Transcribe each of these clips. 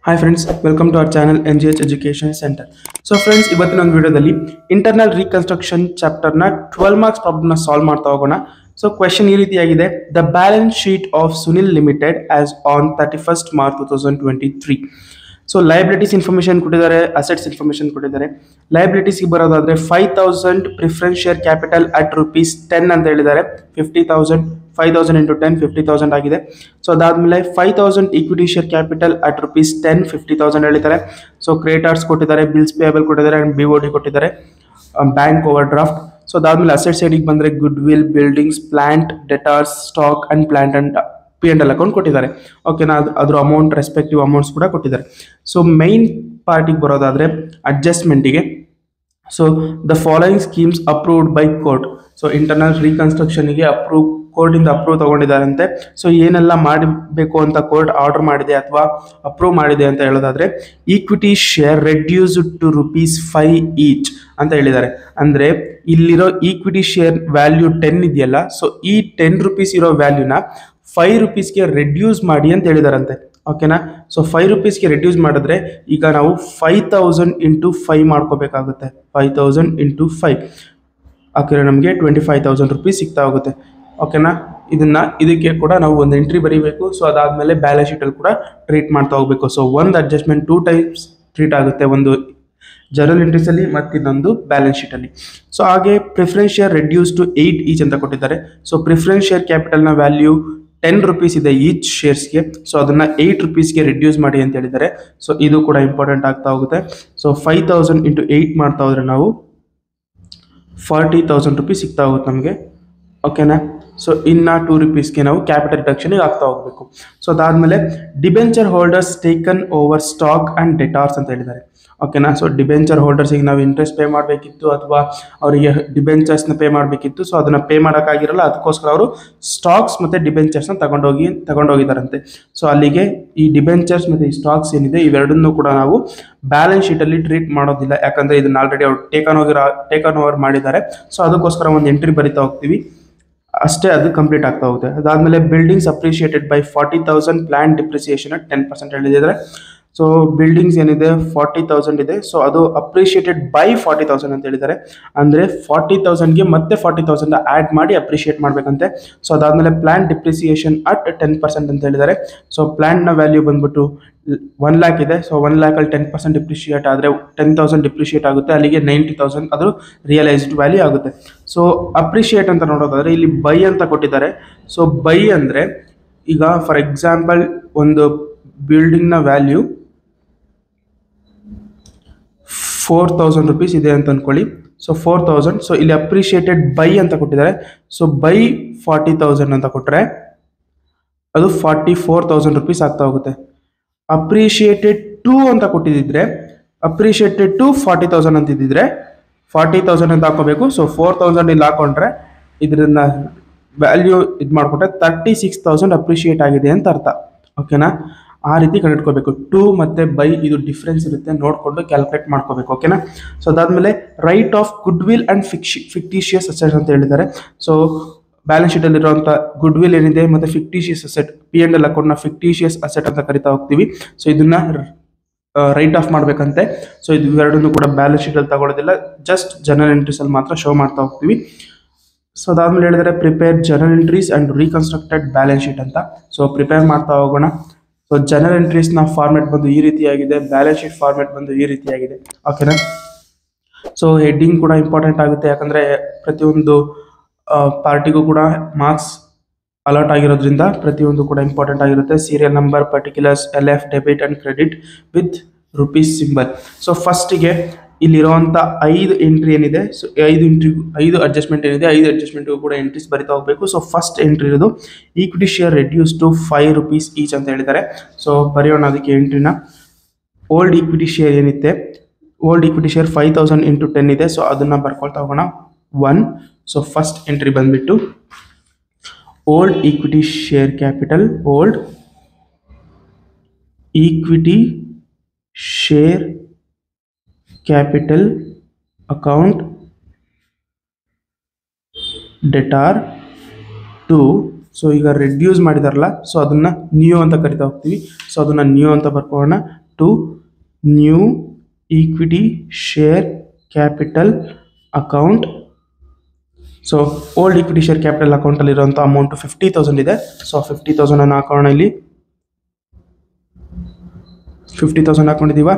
Hi friends, welcome to our channel NGH Education Center. So friends, ಇವತ್ತಿನ ಒಂದು ವಿಡಿಯೋದಲ್ಲಿ internal reconstruction chapter ನ 12 marks problem ನ solve ಮಾಡ್ತಾ ಹೋಗೋಣ. ಸೊ ಕ್ವೆಶ್ಚನ್ ಈ ರೀತಿಯಾಗಿದೆ. The balance sheet of Sunil limited as on 31st March 2023. So liabilities information ಕೊಟ್ಟಿದ್ದಾರೆ, ಅಸೆಟ್ಸ್ ಇನ್ಫಾರ್ಮೇಶನ್ ಕೊಟ್ಟಿದ್ದಾರೆ. ಲಯಬಿಲಿಟೀಸ್ಗೆ ಬರೋದಾದ್ರೆ 5000 ಪ್ರಿಫರೆನ್ಸ್ ಶೇರ್ ಕ್ಯಾಪಿಟಲ್ ಅಟ್ ₹10 ಅಂತ ಹೇಳಿದ್ದಾರೆ. 50,000 5,000 into 10 50,000 ಆಗಿದೆ. ಸೊ ಅದಾದ್ಮೇಲೆ 5,000 ಈಕ್ವಿಟಿ ಶೇರ್ ಕ್ಯಾಪಿಟಲ್ ಅಟ್ ₹10 50,000 ಹೇಳಿದ್ದಾರೆ. ಸೊ ಕ್ರೆಡಿಟರ್ಸ್ ಕೊಟ್ಟಿದ್ದಾರೆ, ಬಿಲ್ಸ್ ಪೇಯಬಲ್ ಕೊಟ್ಟಿದ್ದಾರೆ ಅಂಡ್ BOD ಕೊಟ್ಟಿದ್ದಾರೆ, ಬ್ಯಾಂಕ್ ಓವರ್ ಡ್ರಾಫ್ಟ್. ಸೊ ಅದಾದ್ಮೇಲೆ ಅಸೆಟ್ ಸೈಡಿಗೆ ಬಂದರೆ goodwill, buildings, plant, debtors, stock and plant and P&L account ಕೊಟ್ಟಿದ್ದಾರೆ. ಓಕೆನಾ, ಅದ್ರ ಅಮೌಂಟ್ ರೆಸ್ಪೆಕ್ಟಿವ್ ಅಮೌಂಟ್ಸ್ ಕೂಡ ಕೊಟ್ಟಿದ್ದಾರೆ. ಸೊ ಮೈನ್ ಪಾರ್ಟಿಗೆ ಬರೋದಾದ್ರೆ ಅಡ್ಜಸ್ಟ್ಮೆಂಟಿಗೆ, so the following schemes approved by court. So internal ರೀಕನ್ಸ್ಟ್ರಕ್ಷನ್ಗೆ ಕೋರ್ಟಿಂದ ಅಪ್ರೂವ್ ತಗೊಂಡಿದ್ದಾರಂತೆ. ಸೊ ಏನೆಲ್ಲ ಮಾಡಬೇಕು ಅಂತ ಕೋರ್ಟ್ ಆರ್ಡರ್ ಮಾಡಿದೆ ಅಥವಾ ಅಪ್ರೂವ್ ಮಾಡಿದೆ ಅಂತ ಹೇಳೋದಾದ್ರೆ, equity share reduced to ₹5 each ಅಂತ ಹೇಳಿದ್ದಾರೆ. ಅಂದರೆ ಇಲ್ಲಿರೋ ಈಕ್ವಿಟಿ ಶೇರ್ ವ್ಯಾಲ್ಯೂ 10 ಇದೆಯಲ್ಲ, ಸೊ ಈ ₹10 ಇರೋ ವ್ಯಾಲ್ಯೂನ ₹5ಗೆ ರೆಡ್ಯೂಸ್ ಮಾಡಿ ಅಂತ ಹೇಳಿದಾರಂತೆ. ಓಕೆನಾ, ಸೊ ₹5ಗೆ ರೆಡ್ಯೂಸ್ ಮಾಡಿದ್ರೆ ಈಗ ನಾವು 5,000 into 5 ಮಾಡ್ಕೋಬೇಕಾಗುತ್ತೆ. 5,000 into 5 ಹಾಕಿದ್ರೆ ನಮಗೆ ₹25,000 ಸಿಗ್ತಾ ಹೋಗುತ್ತೆ. ಓಕೆನಾ, ಇದಕ್ಕೆ ಕೂಡ ನಾವು ಒಂದು ಎಂಟ್ರಿ ಬರೀಬೇಕು. ಸೊ ಅದಾದಮೇಲೆ ಬ್ಯಾಲೆನ್ಸ್ ಶೀಟಲ್ಲಿ ಕೂಡ ಟ್ರೀಟ್ ಮಾಡ್ತಾ ಹೋಗಬೇಕು. ಸೊ ಒಂದು ಅಡ್ಜಸ್ಟ್ಮೆಂಟ್ 2 ಟೈಮ್ಸ್ ಟ್ರೀಟ್ ಆಗುತ್ತೆ, ಒಂದು ಜರ್ನಲ್ ಎಂಟ್ರೀಸಲ್ಲಿ ಮತ್ತು ಇನ್ನೊಂದು ಬ್ಯಾಲೆನ್ಸ್ ಶೀಟಲ್ಲಿ. ಸೊ ಹಾಗೆ preference share reduce to 8 each ಅಂತ ಕೊಟ್ಟಿದ್ದಾರೆ. ಸೊ ಪ್ರಿಫರೆನ್ಸ್ ಶೇರ್ ಕ್ಯಾಪಿಟಲ್ನ ವ್ಯಾಲ್ಯೂ ₹10 ಇದೆ ಈಚ್ ಶೇರ್ಸ್ಗೆ. ಸೊ ಅದನ್ನು ₹8ಗೆ ರೆಡ್ಯೂಸ್ ಮಾಡಿ ಅಂತ ಹೇಳಿದ್ದಾರೆ. ಸೊ ಇದು ಕೂಡ ಇಂಪಾರ್ಟೆಂಟ್ ಆಗ್ತಾ ಹೋಗುತ್ತೆ. ಸೊ 5,000 into 8 ಮಾಡ್ತಾ ಹೋದ್ರೆ ನಾವು ₹40,000 ಸಿಗ್ತಾ ಹೋಗುತ್ತೆ ನಮಗೆ. ಓಕೆನಾ, ಸೊ ಇನ್ನು ₹2ಗೆ ನಾವು ಕ್ಯಾಪಿಟಲ್ ರಿಡಕ್ಷನ್ಗೆ ಆಗ್ತಾ ಹೋಗಬೇಕು. ಸೊ ಅದಾದಮೇಲೆ debenture holders taken over stock and debtors ಅಂತ ಹೇಳಿದ್ದಾರೆ. ಓಕೆನಾ, ಸೊ ಡಿಬೆಂಚರ್ ಹೋಲ್ಡರ್ಸಿಗೆ ನಾವು ಇಂಟ್ರೆಸ್ಟ್ ಪೇ ಮಾಡಬೇಕಿತ್ತು ಅಥವಾ ಅವರಿಗೆ ಡಿಬೆಂಚರ್ಸ್ನ ಪೇ ಮಾಡಬೇಕಿತ್ತು. ಸೊ ಅದನ್ನು ಪೇ ಮಾಡೋಕ್ಕಾಗಿರಲ್ಲ, ಅದಕ್ಕೋಸ್ಕರ ಅವರು ಸ್ಟಾಕ್ಸ್ ಮತ್ತು ಡಿಬೆಂಚರ್ಸ್ನ ತಗೊಂಡೋಗಿದ್ದಾರಂತೆ. ಸೊ ಅಲ್ಲಿಗೆ ಈ ಡಿಬೆಂಚರ್ಸ್ ಮತ್ತು ಈ ಸ್ಟಾಕ್ಸ್ ಏನಿದೆ ಇವೆರಡನ್ನೂ ಕೂಡ ನಾವು ಬ್ಯಾಲೆನ್ಸ್ ಶೀಟಲ್ಲಿ ಟ್ರೀಟ್ ಮಾಡೋದಿಲ್ಲ, ಯಾಕಂದರೆ ಇದನ್ನು ಆಲ್ರೆಡಿ ಅವರು ಟೇಕನ್ ಓವರ್ ಮಾಡಿದ್ದಾರೆ. ಸೊ ಅದಕ್ಕೋಸ್ಕರ ಒಂದು ಎಂಟ್ರಿ ಬರಿತಾ ಹೋಗ್ತೀವಿ ಅಷ್ಟೇ, ಅದು ಕಂಪ್ಲೀಟ್ ಆಗ್ತಾ ಹೋಗುತ್ತೆ. ಅದಾದಮೇಲೆ buildings appreciated by 40,000, plant depreciation 10% ಹೇಳಿದ್ದಾರೆ. ಸೊ ಬಿಲ್ಡಿಂಗ್ಸ್ ಏನಿದೆ 40,000 ಇದೆ. ಸೊ ಅದು ಅಪ್ರಿಷಿಯೇಟೆಡ್ ಬೈ 40,000 ಅಂತ ಹೇಳಿದ್ದಾರೆ. ಅಂದರೆ 40,000ಗೆ ಮತ್ತೆ 40,000 ಆ್ಯಡ್ ಮಾಡಿ ಅಪ್ರಿಷಿಯೇಟ್ ಮಾಡಬೇಕಂತೆ. ಸೊ ಅದಾದಮೇಲೆ ಪ್ಲಾಂಟ್ ಡಿಪ್ರಿಸಿಯೇಷನ್ ಅಟ್ 10% ಅಂತ ಹೇಳಿದ್ದಾರೆ. ಸೊ ಪ್ಲಾಂಟ್ನ ವ್ಯಾಲ್ಯೂ ಬಂದ್ಬಿಟ್ಟು 1 lakh ಇದೆ. ಸೊ 1 lakhಲ್ಲಿ 10% ಡಿಪ್ರಿಷಿಯೇಟ್ ಆದರೆ 10,000 ಡಿಪ್ರಿಷಿಯೇಟ್ ಆಗುತ್ತೆ, ಅಲ್ಲಿಗೆ 90,000 ಅದು ರಿಯಲೈಸ್ಡ್ ವ್ಯಾಲ್ಯೂ ಆಗುತ್ತೆ. ಸೊ ಅಪ್ರಿಷಿಯೇಟ್ ಅಂತ ನೋಡೋದಾದರೆ ಇಲ್ಲಿ ಬೈ ಅಂತ ಕೊಟ್ಟಿದ್ದಾರೆ. ಸೊ ಬೈ ಅಂದರೆ ಈಗ ಫಾರ್ ಎಕ್ಸಾಂಪಲ್ ಒಂದು ಬಿಲ್ಡಿಂಗ್ನ ವ್ಯಾಲ್ಯೂ ₹4,000 ಇದೆ ಅಂತ ಅಂದ್ಕೊಳ್ಳಿ. ಸೊ 4,000, ಸೊ ಇಲ್ಲಿ ಅಪ್ರಿಷಿಯೇಟೆಡ್ ಬೈ ಅಂತ ಕೊಟ್ಟಿದ್ದಾರೆ. ಸೊ ಬೈ 40,000 ಅಂತ ಕೊಟ್ಟರೆ ಅದು ₹44,000 ಆಗ್ತಾ ಹೋಗುತ್ತೆ. ಅಪ್ರಿಷಿಯೇಟೆಡ್ ಟು ಅಂತ ಕೊಟ್ಟಿದ್ದರೆ, ಅಪ್ರಿಷಿಯೇಟೆಡ್ ಟು 40,000 ಅಂತಿದ್ದರೆ 40,000 ಅಂತ ಹಾಕೋಬೇಕು. ಸೊ 4,000 ಇಲ್ಲಿ ಹಾಕೊಂಡ್ರೆ ಇದನ್ನ ವ್ಯಾಲ್ಯೂ ಇದು ಮಾಡಿಕೊಂಡ್ರೆ 36,000 ಅಪ್ರಿಷಿಯೇಟ್ ಆಗಿದೆ ಅಂತ ಅರ್ಥ. ಓಕೆನಾ, ಆ ರೀತಿ ಕಂಡುಹಿಡ್ಕೋಬೇಕು. ಟು ಮತ್ತು ಬೈ ಇದು ಡಿಫ್ರೆನ್ಸ್ ಇರುತ್ತೆ, ನೋಡಿಕೊಂಡು ಕ್ಯಾಲ್ಕುಲೇಟ್ ಮಾಡ್ಕೋಬೇಕು. ಓಕೆನಾ, ಸೊ ಅದಾದಮೇಲೆ right off goodwill and fictitious assets ಅಂತ ಹೇಳಿದ್ದಾರೆ. ಸೊ ಬ್ಯಾಲೆನ್ಸ್ ಶೀಟಲ್ಲಿರುವಂಥ ಗುಡ್ ವಿಲ್ ಏನಿದೆ ಮತ್ತು ಫಿಕ್ಟಿಷಿಯಸ್ ಅಸೆಟ್, P&L ಅಕೌಂಟ್ನ ಫಿಕ್ಟಿಷಿಯಸ್ ಅಸೆಟ್ ಅಂತ ಕರಿತಾ ಹೋಗ್ತೀವಿ. ಸೊ ಇದನ್ನು ರೈಟ್ ಆಫ್ ಮಾಡಬೇಕಂತೆ. ಸೊ ಇದು ಎರಡನ್ನೂ ಕೂಡ ಬ್ಯಾಲೆನ್ಸ್ ಶೀಟಲ್ಲಿ ತಗೊಳ್ಳೋದಿಲ್ಲ, ಜಸ್ಟ್ ಜರ್ನಲ್ ಎಂಟ್ರೀಸಲ್ಲಿ ಮಾತ್ರ ಶೋ ಮಾಡ್ತಾ ಹೋಗ್ತೀವಿ. ಸೊ ಅದಾದಮೇಲೆ ಹೇಳಿದರೆ prepare journal entries and reconstructed balance sheet ಅಂತ. ಸೊ ಪ್ರಿಪೇರ್ ಮಾಡ್ತಾ ಹೋಗೋಣ. ಸೊ ಜರ್ನಲ್ ಎಂಟ್ರೀಸ್ನ ಫಾರ್ಮೆಟ್ ಬಂದು ಈ ರೀತಿಯಾಗಿದೆ, ಬ್ಯಾಲೆನ್ಸ್ ಶೀಟ್ ಫಾರ್ಮೆಟ್ ಬಂದು ಈ ರೀತಿಯಾಗಿದೆ. ಓಕೆನಾ, ಸೊ ಹೆಡ್ಡಿಂಗ್ ಕೂಡ ಇಂಪಾರ್ಟೆಂಟ್ ಆಗುತ್ತೆ, ಯಾಕಂದರೆ ಪ್ರತಿಯೊಂದು ಪಾರ್ಟಿಗೂ ಕೂಡ ಮಾರ್ಕ್ಸ್ ಅಲಾಟ್ ಆಗಿರೋದ್ರಿಂದ ಪ್ರತಿಯೊಂದು ಕೂಡ ಇಂಪಾರ್ಟೆಂಟ್ ಆಗಿರುತ್ತೆ. Serial number, particulars, LF, debit and credit with ₹, symbol. So ಫಸ್ಟಿಗೆ ಇಲ್ಲಿರುವಂಥ 5 ಎಂಟ್ರಿ ಏನಿದೆ, ಸೊ 5 ಅಡ್ಜಸ್ಟ್ಮೆಂಟ್ ಏನಿದೆ, 5 ಅಡ್ಜಸ್ಟ್ಮೆಂಟ್ಗೂ ಕೂಡ ಎಂಟ್ರೀಸ್ ಬರಿತಾ ಹೋಗಬೇಕು. ಸೊ ಫಸ್ಟ್ ಎಂಟ್ರಿ ಇರೋದು equity share reduce to ₹5 each ಅಂತ ಹೇಳಿದ್ದಾರೆ. ಸೊ ಬರೆಯೋಣ ಅದಕ್ಕೆ ಎಂಟ್ರಿನ. ಓಲ್ಡ್ ಈಕ್ವಿಟಿ ಶೇರ್ ಏನಿದೆ, ಓಲ್ಡ್ ಈಕ್ವಿಟಿ ಶೇರ್ 5,000 into 10 ಇದೆ. ಸೊ ಅದನ್ನು ಬರ್ಕೊಳ್ತಾ ಹೋಗೋಣ. 1. ಸೊ ಫಸ್ಟ್ ಎಂಟ್ರಿ ಬಂದುಬಿಟ್ಟು old equity share capital, old equity share capital account debtor to. So ಈಗ ರೆಡ್ಯೂಸ್ ಮಾಡಿದಾರಲ್ಲ, ಸೊ ಅದನ್ನು ನ್ಯೂ ಅಂತ ಕರಿತಾ ಹೋಗ್ತೀವಿ. ಸೊ ಅದನ್ನು ನ್ಯೂ ಅಂತ ಬರ್ಕೊಳ್ಳೋಣ. To new equity share capital account. So old equity share capital ಅಕೌಂಟಲ್ಲಿ ಇರುವಂಥ ಅಮೌಂಟ್ 50,000 ಇದೆ. ಸೊ 50,000 ಅನ್ನು ಹಾಕೋಣ. ಇಲ್ಲಿ 50,000 ಹಾಕೊಂಡಿದ್ದೀವ.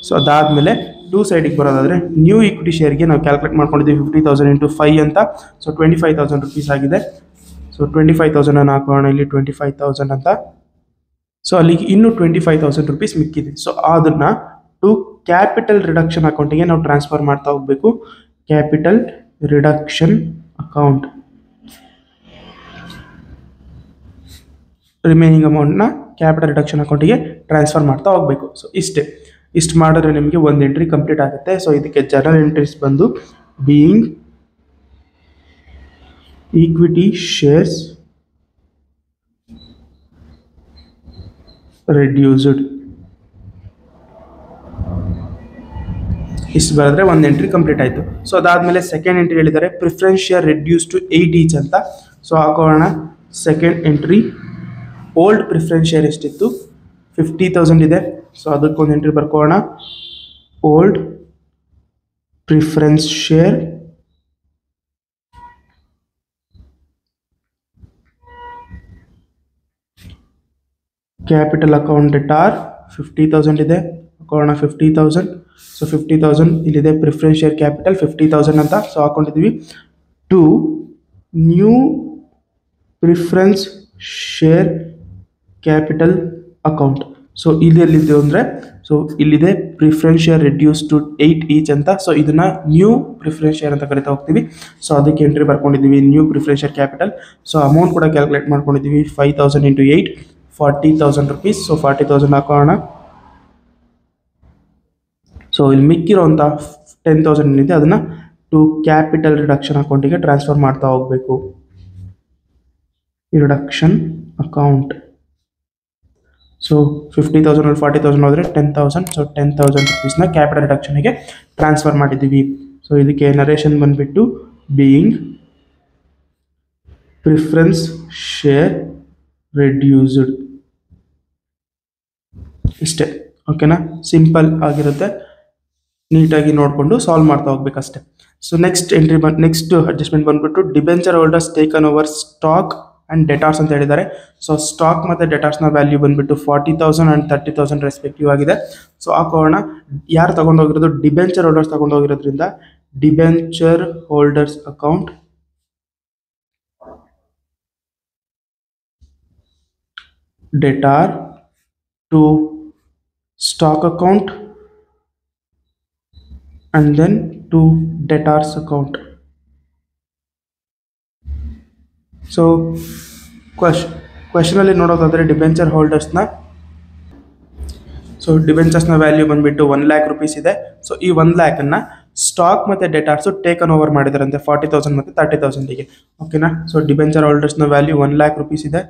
ಸೊ ಅದಾದಮೇಲೆ ಟೂ ಸೈಡಿಗೆ ಬರೋದಾದರೆ ನ್ಯೂ ಈಕ್ವಿಟಿ ಶೇರ್ಗೆ ನಾವು ಕ್ಯಾಲ್ಕುಲೇಟ್ ಮಾಡ್ಕೊಂಡಿದ್ದೀವಿ 50,000 ಇಂಟು 5 ಅಂತ. ಸೊ 25,000 ರುಪೀಸ್ ಆಗಿದೆ. ಸೊ 25,000 ಅನ್ನು ಹಾಕೋಣ ಇಲ್ಲಿ 25,000 ಅಂತ. ಸೊ ಅಲ್ಲಿಗೆ ಇನ್ನೂ 25,000 ರುಪೀಸ್ ಮಿಕ್ಕಿದೆ. ಸೊ ಅದನ್ನು ಟು ಕ್ಯಾಪಿಟಲ್ ರಿಡಕ್ಷನ್ ಅಕೌಂಟಿಗೆ ನಾವು ಟ್ರಾನ್ಸ್ಫರ್ ಮಾಡ್ತಾ ಹೋಗಬೇಕು. ಕ್ಯಾಪಿಟಲ್ ರಿಡಕ್ಷನ್ ಅಕೌಂಟ್ ರಿಮೈನಿಂಗ್ ಅಮೌಂಟ್ನ ಕ್ಯಾಪಿಟಲ್ ರಿಡಕ್ಷನ್ ಅಕೌಂಟಿಗೆ ಟ್ರಾನ್ಸ್ಫರ್ ಮಾಡ್ತಾ ಹೋಗಬೇಕು. ಸೊ ಇಷ್ಟು ಮಾಡಿದ್ರೆ ನಿಮಗೆ ಒಂದು ಎಂಟ್ರಿ ಕಂಪ್ಲೀಟ್ ಆಗುತ್ತೆ. ಸೊ ಇದಕ್ಕೆ ಜನರಲ್ ಎಂಟ್ರೀಸ್ ಬಂದು ಬೀಯಿಂಗ್ ಈಕ್ವಿಟಿ ಶೇರ್ಸ್ ರೆಡ್ಯೂಸ್ಡ್, ಇಷ್ಟು ಬರೆದ್ರೆ ಒಂದು ಎಂಟ್ರಿ ಕಂಪ್ಲೀಟ್ ಆಯಿತು. ಸೊ ಅದಾದಮೇಲೆ ಸೆಕೆಂಡ್ ಎಂಟ್ರಿ ಹೇಳಿದ್ದಾರೆ preference share reduce to 8 each ಅಂತ. ಸೊ ಹಾಕೋಣ second entry. Old preference share ಎಷ್ಟಿತ್ತು 50,000 ಇದೆ. ಸೊ ಅದಕ್ಕೊಂದು ಎಂಟ್ರಿ ಬರ್ಕೋಣ. Old preference share capital account debtor 50,000 ಇದೆ. ಹಾಕೋಣ 50,000. ಸೊ 50,000 ಇಲ್ಲಿದೆ ಪ್ರಿಫರೆನ್ಸ್ ಶೇರ್ ಕ್ಯಾಪಿಟಲ್ 50,000 ಅಂತ. ಸೊ ಹಾಕೊಂಡಿದ್ದೀವಿ. To new preference share capital account. So ಇದೆಲ್ಲಿದೆ ಅಂದರೆ ಸೊ ಇಲ್ಲಿದೆ preference share reduce to 8 each ಅಂತ. ಸೊ ಇದನ್ನು ನ್ಯೂ ಪ್ರಿಫರೆನ್ಸ್ ಶೇರ್ ಅಂತ ಕರಿತಾ ಹೋಗ್ತೀವಿ. ಸೊ ಅದಕ್ಕೆ ಎಂಟ್ರಿ ಬರ್ಕೊಂಡಿದ್ದೀವಿ new preference share capital. So amount ಕೂಡ ಕ್ಯಾಲ್ಕುಲೇಟ್ ಮಾಡ್ಕೊಂಡಿದ್ದೀವಿ 5,000 ಇಂಟು 8 40,000 ರುಪೀಸ್. ಸೊ 40,000 ಹಾಕೋಣ. ಸೊ ಇಲ್ಲಿ ಮಿಕ್ಕಿರೋಂಥ 10,000 ಏನಿದೆ ಅದನ್ನು ಟು ಕ್ಯಾಪಿಟಲ್ ರಿಡಕ್ಷನ್ ಅಕೌಂಟಿಗೆ ಟ್ರಾನ್ಸ್ಫರ್ ಮಾಡ್ತಾ ಹೋಗಬೇಕು. Reduction account. ಸೊ 50,000 ಅಲ್ಲಿ 40,000 ಹೋದರೆ 10,000. ಸೊ 10,000 ರುಪೀಸ್ನ ಕ್ಯಾಪಿಟಲ್ ರಿಡಕ್ಷನ್ಗೆ ಟ್ರಾನ್ಸ್ಫರ್ ಮಾಡಿದ್ದೀವಿ. ಸೊ ಇದಕ್ಕೆ ನರೇಷನ್ ಬಂದುಬಿಟ್ಟು ಬೀಯಿಂಗ್ ಪ್ರಿಫರೆನ್ಸ್ ಶೇರ್ ರೆಡ್ಯೂಸ್ಡ್, ಇಷ್ಟೇ. ಓಕೆನಾ, ಸಿಂಪಲ್ ಆಗಿರುತ್ತೆ. ನೀಟಾಗಿ ನೋಡಿಕೊಂಡು ಸಾಲ್ವ್ ಮಾಡ್ತಾ ಹೋಗ್ಬೇಕಷ್ಟೆ. ಸೊ ನೆಕ್ಸ್ಟ್ ಅಡ್ಜಸ್ಟ್ಮೆಂಟ್ ಬಂದ್ಬಿಟ್ಟು debenture holders taken over stock and debtors ಅಂತ ಹೇಳಿದ್ದಾರೆ. ಸೊ ಸ್ಟಾಕ್ ಮತ್ತು ಡೆಟಾರ್ಸ್ನ ವ್ಯಾಲ್ಯೂ ಬಂದುಬಿಟ್ಟು 40,000 ಆ್ಯಂಡ್ 30,000 ರೆಸ್ಪೆಕ್ಟಿವ್ ಆಗಿದೆ. ಸೊ ಹಾಕೋಣ. ಯಾರು ತಗೊಂಡೋಗಿರೋದು ಡಿಬೆಂಚರ್ ಹೋಲ್ಡರ್ಸ್ ತಗೊಂಡೋಗಿರೋದ್ರಿಂದ debenture holders account debtor to stock account and then to debtors account. So question ಅಲ್ಲಿ ನೋಡೋದಾದರೆ ಡಿಬೆಂಚರ್ ಹೋಲ್ಡರ್ಸ್ನ ಡಿಬೆಂಚರ್ಸ್ನ ವ್ಯಾಲ್ಯೂ ಬಂದುಬಿಟ್ಟು 1 lakh ರುಪೀಸ್ ಇದೆ. ಸೊ ಈ 1 lakhನ್ನು ಸ್ಟಾಕ್ ಮತ್ತು ಡೆಟಾರ್ಸು ಟೇಕನ್ ಓವರ್ ಮಾಡಿದಾರಂತೆ 40,000 ಮತ್ತು 30,000ಗೆ. ಓಕೆನಾ. ಸೊ ಡಿಬೆಂಚರ್ ಹೋಲ್ಡರ್ಸ್ನ ವ್ಯಾಲ್ಯೂ 1 lakh ರುಪೀಸ್ ಇದೆ.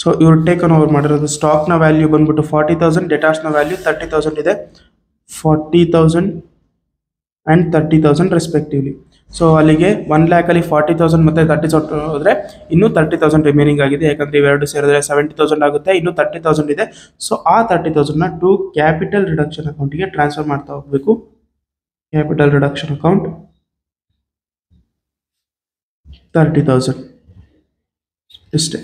ಸೊ ಇವರು ಟೇಕನ್ ಓವರ್ ಮಾಡಿರೋದು ಸ್ಟಾಕ್ನ ವ್ಯಾಲ್ಯೂ ಬಂದುಬಿಟ್ಟು 40,000, ಡೆಟಾರ್ಸ್ನ ವ್ಯಾಲ್ಯೂ 30,000 ಇದೆ. 40,000 ಆ್ಯಂಡ್ 30,000 ರೆಸ್ಪೆಕ್ಟಿವ್ಲಿ. ಸೊ ಅಲ್ಲಿಗೆ 1 lakhಲ್ಲಿ 40,000 ಮತ್ತು 30,000 ಹೋದರೆ ಇನ್ನೂ 30,000 ರಿಮೈನಿಂಗ್ ಆಗಿದೆ. ಯಾಕಂದರೆ ಇವೆರಡು ಸೇರಿದ್ರೆ 70,000 ಆಗುತ್ತೆ. ಇನ್ನೂ 30,000 ಇದೆ. ಸೊ ಆ 30,000ನ ಟು ಕ್ಯಾಪಿಟಲ್ ರಿಡಕ್ಷನ್ ಅಕೌಂಟಿಗೆ ಟ್ರಾನ್ಸ್ಫರ್ ಮಾಡ್ತಾ ಹೋಗಬೇಕು. ಕ್ಯಾಪಿಟಲ್ ರಿಡಕ್ಷನ್ ಅಕೌಂಟ್ 30,000 ಇಷ್ಟೇ.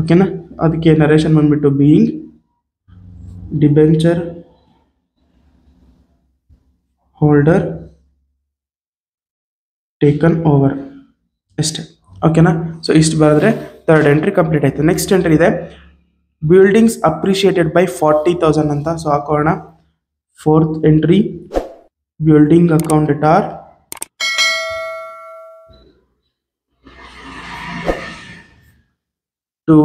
ಓಕೆನಾ. ಅದಕ್ಕೆ ನರೇಷನ್ ಬಂದುಬಿಟ್ಟು being debenture holder taken over ಇಷ್ಟೇ. ಓಕೆನಾ. ಸೊ ಇಷ್ಟು ಬರೆದ್ರೆ ಥರ್ಡ್ ಎಂಟ್ರಿ ಕಂಪ್ಲೀಟ್ ಆಯಿತು. ನೆಕ್ಸ್ಟ್ ಎಂಟ್ರಿ ಇದೆ ಬಿಲ್ಡಿಂಗ್ಸ್ ಅಪ್ರಿಷಿಯೇಟೆಡ್ ಬೈ 40,000 ಅಂತ. ಸೊ ಹಾಕೋಣ. Fourth entry building account debtor to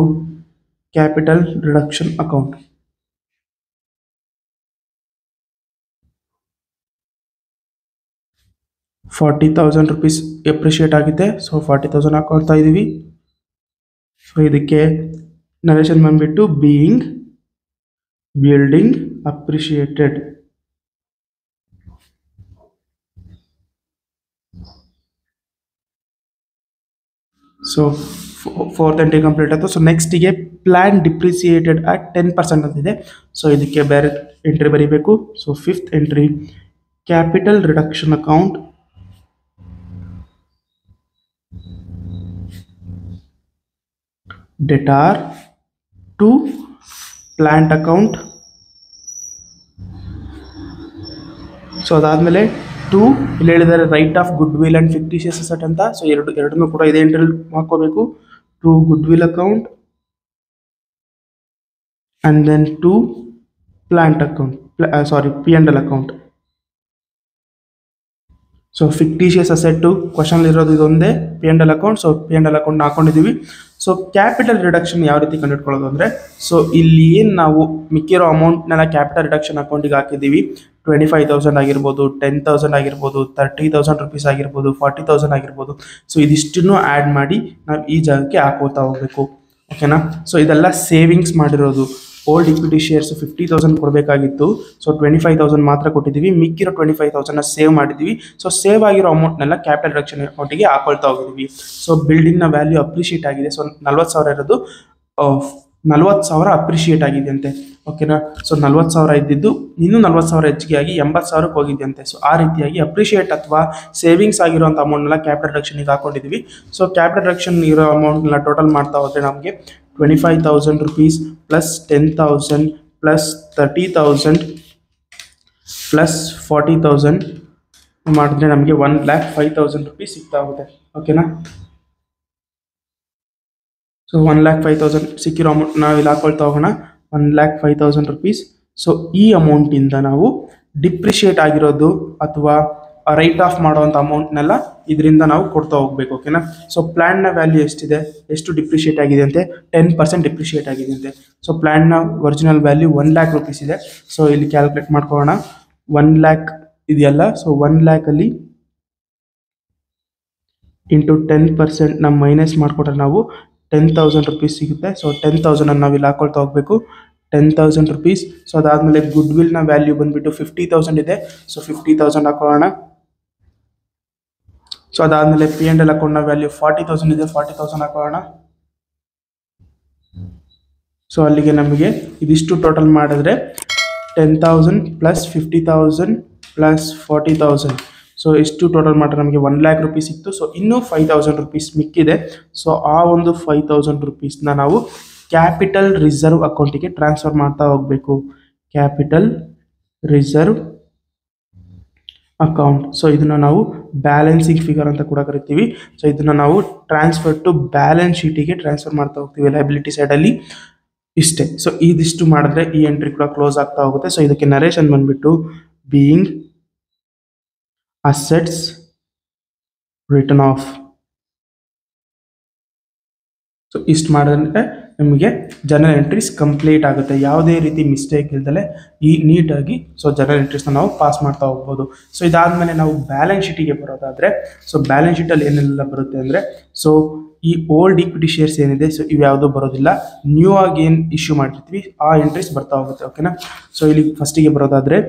capital reduction account. ₹40,000 appreciate ಆಗಿದೆ. ಸೊ 40,000 ಹಾಕೊಳ್ತಾ ಇದ್ದೀವಿ. ಸೊ ಇದಕ್ಕೆ ನರೇಷನ್ ಬಂದುಬಿಟ್ಟು being building appreciated. So fourth entry complete ಆಯಿತು. ಸೊ ನೆಕ್ಸ್ಟಿಗೆ ಪ್ಲಾನ್ ಡಿಪ್ರಿಸಿಯೇಟೆಡ್ ಅಟ್ 10% ಅಂತಿದೆ. ಸೊ ಇದಕ್ಕೆ ಬೇರೆ ಎಂಟ್ರಿ ಬರೀಬೇಕು. So fifth entry capital reduction account debtor to plant account. So ಅದಾದಮೇಲೆ ಟು ಇಲ್ಲಿ ಹೇಳಿದ್ದಾರೆ write off goodwill and fictitious asset ಅಂತ. ಸೊ ಎರಡನ್ನೂ ಕೂಡ ಇದೇ ಎಂಟ್ರಿಯಲ್ಲಿ ಹಾಕೋಬೇಕು. To goodwill account and then to plant account P&L account. So fictitious asset question ಇರೋದು ಇದೊಂದೇ, P&L ಅಕೌಂಟ್. ಸೊ P&L ಅಕೌಂಟ್ನ ಹಾಕೊಂಡಿದ್ದೀವಿ. ಸೊ ಕ್ಯಾಪಿಟಲ್ ರಿಡಕ್ಷನ್ ಯಾವ ರೀತಿ ಕಂಡುಹಿಡ್ಕೊಳ್ಳೋದು ಅಂದರೆ, ಸೊ ಇಲ್ಲಿ ಏನು ನಾವು ಮಿಕ್ಕಿರೋ ಅಮೌಂಟ್ನೆಲ್ಲ ಕ್ಯಾಪಿಟಲ್ ರಿಡಕ್ಷನ್ ಅಕೌಂಟಿಗೆ ಹಾಕಿದ್ದೀವಿ. 25,000 ಆಗಿರ್ಬೋದು, 10,000 ಆಗಿರ್ಬೋದು, 30,000 ರುಪೀಸ್ ಆಗಿರ್ಬೋದು, 40,000 ಆಗಿರ್ಬೋದು. ಸೊ ಇದಿಷ್ಟನ್ನು ಆ್ಯಡ್ ಮಾಡಿ ನಾವು ಈ ಜಾಗಕ್ಕೆ ಹಾಕೋತಾ ಹೋಗಬೇಕು. ಓಕೆನಾ. ಸೊ ಇದೆಲ್ಲ ಸೇವಿಂಗ್ಸ್ ಮಾಡಿರೋದು. ಓಲ್ಡ್ ಇಕ್ವಿಟಿ ಶೇರ್ಸ್ 50,000 ಕೊಡಬೇಕಾಗಿತ್ತು. ಸೊ 25,000 ಮಾತ್ರ ಕೊಟ್ಟಿದ್ದೀವಿ. ಮಿಕ್ಕಿರೋ 25,000 ಸೇವ್ ಮಾಡಿದ್ದೀವಿ. ಸೊ ಸೇವ್ ಆಗಿರೋ ಅಮೌಂಟ್ನೆಲ್ಲ ಕ್ಯಾಪಿಟಲ್ ರಿಡಕ್ಷನ್ ಅಕೌಂಟಿಗೆ ಹಾಕೊಳ್ತಾ ಹೋಗಿದ್ದೀವಿ. ಸೊ ಬಿಲ್ಡಿಂಗ್ನ ವ್ಯಾಲ್ಯೂ ಅಪ್ರಿಷಿಯೇಟ್ ಆಗಿದೆ. ಸೊ 40,000 ಇರೋದು 40,000 ಅಪ್ರಿಷಿಯೇಟ್ ಆಗಿದೆ ಅಂತೆ. ಓಕೆನಾ. ಸೊ 40,000 ಇದ್ದಿದ್ದು ಇನ್ನೂ 40,000 ಹೆಚ್ಚಿಗೆ ಆಗಿ 80,000ಕ್ಕೆ ಹೋಗಿದೆ ಅಂತೆ. ಸೊ ಆ ರೀತಿಯಾಗಿ ಅಪ್ರಿಷಿಯೇಟ್ ಅಥವಾ ಸೇವಿಂಗ್ಸ್ ಆಗಿರುವಂಥ ಅಮೌಂಟ್ನೆಲ್ಲ ಕ್ಯಾಪಿಟಲ್ ರಿಡಕ್ಷನ್ಗೆ ಹಾಕೊಂಡಿದ್ದೀವಿ. ಸೊ ಕ್ಯಾಪಿಟಲ್ ರಿಡಕ್ಷನ್ ಇರೋ ಅಮೌಂಟ್ನೆಲ್ಲ ಟೋಟಲ್ ಮಾಡ್ತಾ ಹೋದರೆ ನಮಗೆ 25,000 rupees plus 10,000 plus 30,000 plus 40,000 ಮಾಡಿದ್ರೆ ನಮಗೆ 1,05,000 rupees ಸಿಗ್ತಾ ಹೋಗುತ್ತೆ. ಓಕೆನಾ. ಸೊ 1,05,000 ಸಿಕ್ಕಿರೋ ಅಮೌಂಟ್ ನಾವು ಇಲ್ಲಿ ಹಾಕೊಳ್ತಾ ಹೋಗೋಣ. 1,05,000 rupees. ಸೊ ಈ ಅಮೌಂಟಿಂದ ನಾವು ಡಿಪ್ರಿಷಿಯೇಟ್ ಆಗಿರೋದು ಅಥವಾ ರೈಟ್ ಆಫ್ ಮಾಡುವಂಥ ಅಮೌಂಟ್ನೆಲ್ಲ ಇದರಿಂದ ನಾವು ಕೊಡ್ತಾ ಹೋಗ್ಬೇಕು. ಓಕೆನಾ. ಸೊ ಪ್ಲ್ಯಾನ್ನ ವ್ಯಾಲ್ಯೂ ಎಷ್ಟಿದೆ, ಎಷ್ಟು ಡಿಪ್ರಿಷಿಯೇಟ್ ಆಗಿದೆ ಅಂತೆ, 10% ಡಿಪ್ರಿಷಿಯೇಟ್ ಆಗಿದೆ ಅಂತೆ. ಸೊ ಪ್ಲ್ಯಾನ್ನ ಒರಿಜಿನಲ್ ವ್ಯಾಲ್ಯೂ 1,00,000 rupees ಇದೆ. ಸೊ ಇಲ್ಲಿ ಕ್ಯಾಲ್ಕುಲೇಟ್ ಮಾಡ್ಕೊಳ್ಳೋಣ. 1,00,000 ಇದೆಯಲ್ಲ. ಸೊ 1,00,000 ಇಂಟು 10% ನಾವು ಮೈನಸ್ ಮಾಡಿಕೊಟ್ರೆ ನಾವು 10,000 rupees ಸಿಗುತ್ತೆ. ಸೊ 10,000 ನಾವು ಇಲ್ಲಿ ಹಾಕೊಳ್ತಾ ಹೋಗಬೇಕು. 10,000 rupees. ಸೊ ಅದಾದಮೇಲೆ ಗುಡ್ ವಿಲ್ನ ವ್ಯಾಲ್ಯೂ ಬಂದುಬಿಟ್ಟು 50,000 ಇದೆ. ಸೊ 50,000 ಹಾಕೋಣ. ಸೊ ಅದಾದಮೇಲೆ P&L ಅಕೌಂಟ್ನ ವ್ಯಾಲ್ಯೂ 40,000 ಇದೆ. 40,000 ಹಾಕೋಣ. ಸೊ ಅಲ್ಲಿಗೆ ನಮಗೆ ಇದಿಷ್ಟು ಟೋಟಲ್ ಮಾಡಿದ್ರೆ 10,000 ಪ್ಲಸ್ 50,000 ಪ್ಲಸ್ 40,000. ಸೊ ಇಷ್ಟು ಟೋಟಲ್ ಮಾಡಿದ್ರೆ ನಮಗೆ 1,00,000 rupees ಸಿಕ್ತು. ಸೊ ಇನ್ನೂ 5,000 rupees ಮಿಕ್ಕಿದೆ. ಸೊ ಆ ಒಂದು 5,000 rupeesನ ನಾವು ಕ್ಯಾಪಿಟಲ್ ರಿಸರ್ವ್ ಅಕೌಂಟಿಗೆ ಟ್ರಾನ್ಸ್ಫರ್ ಮಾಡ್ತಾ ಹೋಗಬೇಕು. Capital reserve account. ಸೊ ಇದನ್ನು ನಾವು ಬ್ಯಾಲೆನ್ಸಿಂಗ್ ಫಿಗರ್ ಅಂತ ಕೂಡ ಕರಿತೀವಿ. ಸೊ ಇದನ್ನು ನಾವು ಟ್ರಾನ್ಸ್ಫರ್ ಟು ಬ್ಯಾಲೆನ್ಸ್ ಶೀಟಿಗೆ ಟ್ರಾನ್ಸ್ಫರ್ ಮಾಡ್ತಾ ಹೋಗ್ತೀವಿ ಲಯಬಿಲಿಟಿ ಸೈಡಲ್ಲಿ. ಇಷ್ಟೇ. ಸೊ ಇದಿಷ್ಟು ಮಾಡಿದ್ರೆ ಈ ಎಂಟ್ರಿ ಕೂಡ ಕ್ಲೋಸ್ ಆಗ್ತಾ ಹೋಗುತ್ತೆ. ಸೊ ಇದಕ್ಕೆ ನರೇಷನ್ ಬಂದ್ಬಿಟ್ಟು being assets return of. So ಇಷ್ಟು ಮಾಡಿದ್ರೆ ನಿಮಗೆ ಜನರಲ್ ಎಂಟ್ರೀಸ್ ಕಂಪ್ಲೀಟ್ ಆಗುತ್ತೆ. ಯಾವುದೇ ರೀತಿ ಮಿಸ್ಟೇಕ್ ಇಲ್ದಲೆ ನೀಟಾಗಿ ಸೊ ಜನರಲ್ ಎಂಟ್ರೀಸ್ನ ನಾವು ಪಾಸ್ ಮಾಡ್ತಾ ಹೋಗ್ಬೋದು. ಸೊ ಇದಾದಮೇಲೆ ನಾವು ಬ್ಯಾಲೆನ್ಸ್ ಶೀಟಿಗೆ ಬರೋದಾದರೆ, ಸೊ ಬ್ಯಾಲೆನ್ಸ್ ಶೀಟಲ್ಲಿ ಏನೆಲ್ಲ ಬರುತ್ತೆ ಅಂದರೆ, ಸೊ ಈ ಓಲ್ಡ್ ಈಕ್ವಿಟಿ ಶೇರ್ಸ್ ಏನಿದೆ, ಸೊ ಇವು ಯಾವುದೂ ಬರೋದಿಲ್ಲ. ನ್ಯೂ ಆಗಿ ಏನು ಇಶ್ಯೂ ಮಾಡಿರ್ತೀವಿ ಆ ಎಂಟ್ರೀಸ್ ಬರ್ತಾ ಹೋಗುತ್ತೆ. ಓಕೆನಾ. ಸೊ ಇಲ್ಲಿ ಫಸ್ಟಿಗೆ ಬರೋದಾದರೆ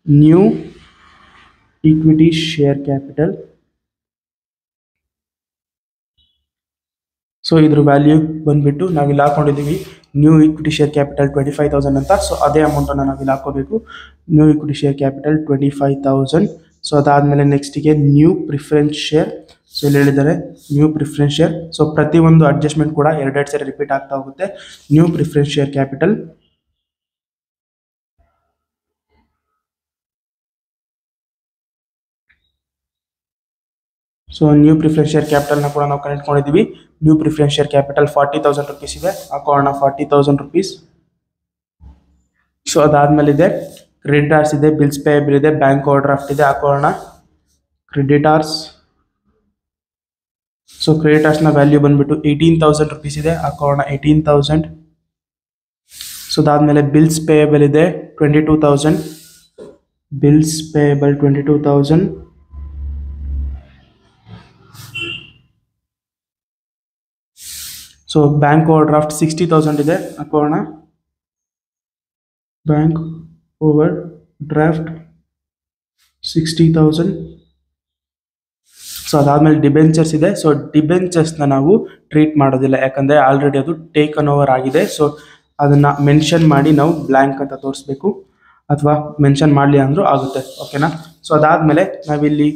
new equity share capital. So ಇದ್ರ ವ್ಯಾಲ್ಯೂ ಬಂದುಬಿಟ್ಟು ನಾವಿಲ್ಲಿ ಹಾಕೊಂಡಿದ್ದೀವಿ ನ್ಯೂ ಈಕ್ವಿಟಿ ಶೇರ್ ಕ್ಯಾಪಿಟಲ್ 25,000 ಅಂತ. ಸೊ ಅದೇ ಅಮೌಂಟನ್ನು ನಾವಿಲ್ಲಿ ಹಾಕೋಬೇಕು. New equity share capital 25,000. So ಅದಾದಮೇಲೆ ನೆಕ್ಸ್ಟಿಗೆ ನ್ಯೂ ಪ್ರಿಫರೆನ್ಸ್ ಶೇರ್. ಸೊ ಇಲ್ಲಿ ಹೇಳಿದ್ದಾರೆ ನ್ಯೂ ಪ್ರಿಫರೆನ್ಸ್ ಶೇರ್. ಸೊ ಪ್ರತಿಯೊಂದು ಅಡ್ಜಸ್ಟ್ಮೆಂಟ್ ಕೂಡ 2 ಸರಿ ರಿಪೀಟ್ ಆಗ್ತಾ ಹೋಗುತ್ತೆ. New preference share capital. So new preference share ಕ್ಯಾಪಿಟಲ್ನ ಕೂಡ ನಾವು ಕಂಡುಕೊಂಡಿದ್ದೀವಿ. New preference share capital 40,000 rupees ಇದೆ. ಹಾಕೋಣ 40,000 rupees. ಸೊ ಅದಾದಮೇಲೆ ಇದೆ ಕ್ರೆಡಿಟಾರ್ಸ್ ಇದೆ, ಬಿಲ್ಸ್ ಪೇಯಬಲ್ ಇದೆ, ಬ್ಯಾಂಕ್ ಓವರ್ ಡ್ರಾಫ್ಟ್ ಇದೆ. ಹಾಕೋಣ ಕ್ರೆಡಿಟಾರ್ಸ್. ಸೊ ಕ್ರೆಡಿಟಾರ್ಸ್ನ ವ್ಯಾಲ್ಯೂ ಬಂದುಬಿಟ್ಟು 18,000 rupees ಇದೆ. ಹಾಕೋಣ 18,000. ಸೊ ಅದಾದಮೇಲೆ ಬಿಲ್ಸ್ ಪೇಯಬಲ್ ಇದೆ 22,000. Bills payable 22,000. So bank over draft 60,000 ಇದೆ. ಹಾಕೋಣ ಬ್ಯಾಂಕ್ ಓವರ್ ಡ್ರಾಫ್ಟ್ 60,000. ಸೊ ಅದಾದಮೇಲೆ ಡಿಬೆಂಚರ್ಸ್ ಇದೆ. ಸೊ ಡಿಬೆಂಚರ್ಸ್ನ ನಾವು ಟ್ರೀಟ್ ಮಾಡೋದಿಲ್ಲ, ಯಾಕಂದರೆ ಆಲ್ರೆಡಿ ಅದು ಟೇಕನ್ ಓವರ್ ಆಗಿದೆ. ಸೊ ಅದನ್ನು ಮೆನ್ಷನ್ ಮಾಡಿ ನಾವು ಬ್ಲ್ಯಾಂಕ್ ಅಂತ ತೋರಿಸ್ಬೇಕು, ಅಥವಾ ಮೆನ್ಷನ್ ಮಾಡಲಿ ಅಂದರೂ ಆಗುತ್ತೆ. ಓಕೆನಾ. ಸೊ ಅದಾದಮೇಲೆ ನಾವಿಲ್ಲಿ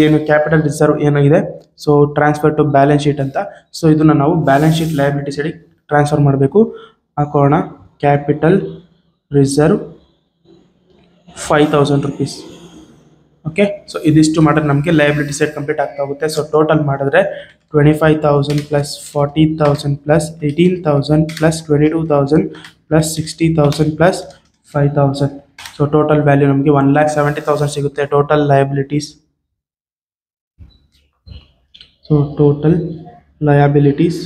ಏನು ಕ್ಯಾಪಿಟಲ್ ರಿಸರ್ವ್ ಏನಾಗಿದೆ, so transfer to balance sheet ಅಂತ. ಸೊ ಇದನ್ನು ನಾವು ಬ್ಯಾಲೆನ್ಸ್ ಶೀಟ್ ಲಯಬಿಲಿಟಿ ಸೈಡಿಗೆ ಟ್ರಾನ್ಸ್ಫರ್ ಮಾಡಬೇಕು. ಹಾಕೋಣ capital reserve 5,000 rupees. Okay. So ಇದಿಷ್ಟು ಮಾಡಿದ್ರೆ ನಮಗೆ ಲಯಬಿಲಿಟಿ ಸೈಡ್ ಕಂಪ್ಲೀಟ್ ಆಗ್ತಾ ಹೋಗುತ್ತೆ. ಸೊ ಟೋಟಲ್ ಮಾಡಿದ್ರೆ 25,000 plus 40,000 plus 18,000 plus 22,000 plus 60,000 plus 5,000. So total value ನಮಗೆ 1,70,000 ಸಿಗುತ್ತೆ total liabilities. So total liabilities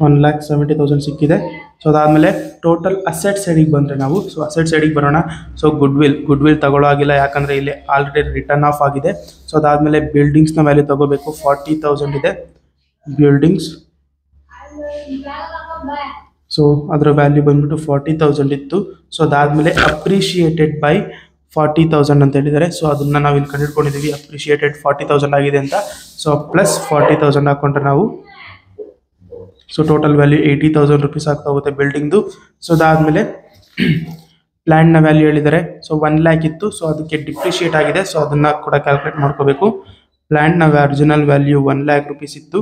1,70,000 ಸಿಕ್ಕಿದೆ. ಸೊ ಅದಾದಮೇಲೆ ಟೋಟಲ್ ಅಸೆಟ್ ಸೈಡಿಗೆ ಬಂದರೆ ನಾವು, ಸೊ ಅಸೆಟ್ ಸೈಡಿಗೆ ಬರೋಣ. ಸೊ ಗುಡ್ ವಿಲ್ ತಗೊಳ್ಳೋ ಆಗಿಲ್ಲ, ಯಾಕಂದರೆ ಇಲ್ಲಿ ಆಲ್ರೆಡಿ ರಿಟರ್ನ್ ಆಫ್ ಆಗಿದೆ. ಸೊ ಅದಾದಮೇಲೆ ಬಿಲ್ಡಿಂಗ್ಸ್ನ ವ್ಯಾಲ್ಯೂ ತಗೋಬೇಕು. 40,000 ಇದೆ ಬಿಲ್ಡಿಂಗ್ಸ್. ಸೊ ಅದರ ವ್ಯಾಲ್ಯೂ ಬಂದ್ಬಿಟ್ಟು 40,000 ಇತ್ತು. ಸೊ ಅದಾದಮೇಲೆ ಅಪ್ರಿಷಿಯೇಟೆಡ್ ಬೈ 40,000 ಅಂತ ಹೇಳಿದ್ದಾರೆ. ಸೊ ಅದನ್ನು ನಾವು ಇಲ್ಲಿ ಕಂಡುಹಿಡ್ಕೊಂಡಿದ್ದೀವಿ, ಅಪ್ರಿಷಿಯೇಟೆಡ್ 40,000 ಆಗಿದೆ ಅಂತ. ಸೊ ಪ್ಲಸ್ 40,000 ಹಾಕೊಂಡ್ರೆ ನಾವು, ಸೊ ಟೋಟಲ್ ವ್ಯಾಲ್ಯೂ 80,000 rupees ಆಗ್ತಾ ಹೋಗುತ್ತೆ ಬಿಲ್ಡಿಂಗ್ದು. ಸೊ ಅದಾದಮೇಲೆ ಲ್ಯಾಂಡ್ನ ವ್ಯಾಲ್ಯೂ ಹೇಳಿದ್ದಾರೆ. ಸೊ 1 lakh ಇತ್ತು, ಸೊ ಅದಕ್ಕೆ ಡಿಪ್ರಿಷಿಯೇಟ್ ಆಗಿದೆ. ಸೊ ಅದನ್ನು ಕೂಡ ಕ್ಯಾಲ್ಕುಲೇಟ್ ಮಾಡ್ಕೋಬೇಕು. ಲ್ಯಾಂಡ್ನ ಒರಿಜಿನಲ್ ವ್ಯಾಲ್ಯೂ 1 lakh rupees ಇತ್ತು,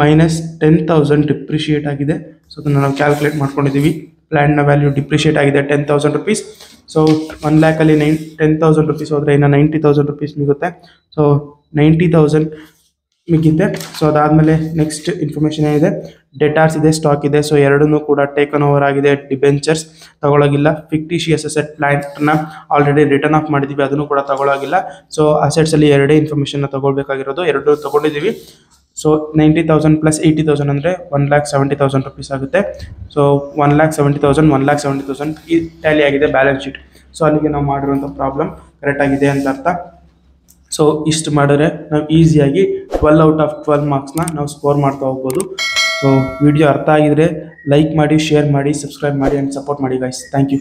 ಮೈನಸ್ 10,000 ಡಿಪ್ರಿಷಿಯೇಟ್ ಆಗಿದೆ. ಸೊ ಅದನ್ನು ನಾವು ಕ್ಯಾಲ್ಕುಲೇಟ್ ಮಾಡ್ಕೊಂಡಿದ್ದೀವಿ. ಲ್ಯಾಂಡ್ನ ವ್ಯಾಲ್ಯೂ ಡಿಪ್ರಿಷಿಯೇಟ್ ಆಗಿದೆ 10,000 rupees. ಸೊ 1 lakhಲ್ಲಿ 10,000 rupees ಹೋದರೆ ಇನ್ನು 90,000 rupees ಮಿಗುತ್ತೆ. ಸೊ 90,000 ಮಿಗಿದೆ. ಸೊ ಅದಾದಮೇಲೆ ನೆಕ್ಸ್ಟ್ ಇನ್ಫಾರ್ಮೇಷನ್ ಏನಿದೆ, ಡೆಟಾರ್ಸ್ ಇದೆ, ಸ್ಟಾಕ್ ಇದೆ. ಸೊ ಎರಡನ್ನೂ ಕೂಡ ಟೇಕನ್ ಓವರ್ ಆಗಿದೆ. ಡಿಬೆಂಚರ್ಸ್ ತಗೊಳ್ಳೋಗಿಲ್ಲ. ಫಿಕ್ಟಿಷಿಯಸ್ ಅಸೆಟ್ ಪ್ಲಾಂಟ್ನ ಆಲ್ರೆಡಿ ರಿಟರ್ನ್ ಆಫ್ ಮಾಡಿದ್ದೀವಿ, ಅದನ್ನು ಕೂಡ ತಗೊಳ್ಳೋಗಿಲ್ಲ. ಸೊ ಅಸೆಟ್ಸಲ್ಲಿ ಎರಡೇ ಇನ್ಫಾರ್ಮೇಷನ್ನ ತಗೊಳ್ಬೇಕಾಗಿರೋದು, ಎರಡು ತಗೊಂಡಿದ್ದೀವಿ. ಸೊ 90,000 ಪ್ಲಸ್ 80,000 ಅಂದರೆ 1,70,000 rupees ಆಗುತ್ತೆ. ಸೊ 1,70,000 1,70,000 ಈ ಟ್ಯಾಲಿ ಆಗಿದೆ ಬ್ಯಾಲೆನ್ಸ್ ಶೀಟ್. ಸೊ ಅಲ್ಲಿಗೆ ನಾವು ಮಾಡಿರುವಂಥ ಪ್ರಾಬ್ಲಮ್ ಕರೆಕ್ಟ್ ಆಗಿದೆ ಅಂತ ಅರ್ಥ. ಸೊ ಇಷ್ಟು ಮಾಡಿದ್ರೆ ನಾವು ಈಸಿಯಾಗಿ 12 out of 12 ಮಾರ್ಕ್ಸ್ನ ನಾವು ಸ್ಕೋರ್ ಮಾಡ್ತಾ ಹೋಗ್ಬೋದು. ಸೊ ವಿಡಿಯೋ ಅರ್ಥ ಆಗಿದರೆ ಲೈಕ್ ಮಾಡಿ, ಶೇರ್ ಮಾಡಿ, ಸಬ್ಸ್ಕ್ರೈಬ್ ಮಾಡಿ ಆ್ಯಂಡ್ ಸಪೋರ್ಟ್ ಮಾಡಿ ಗೈಸ್. Thank you.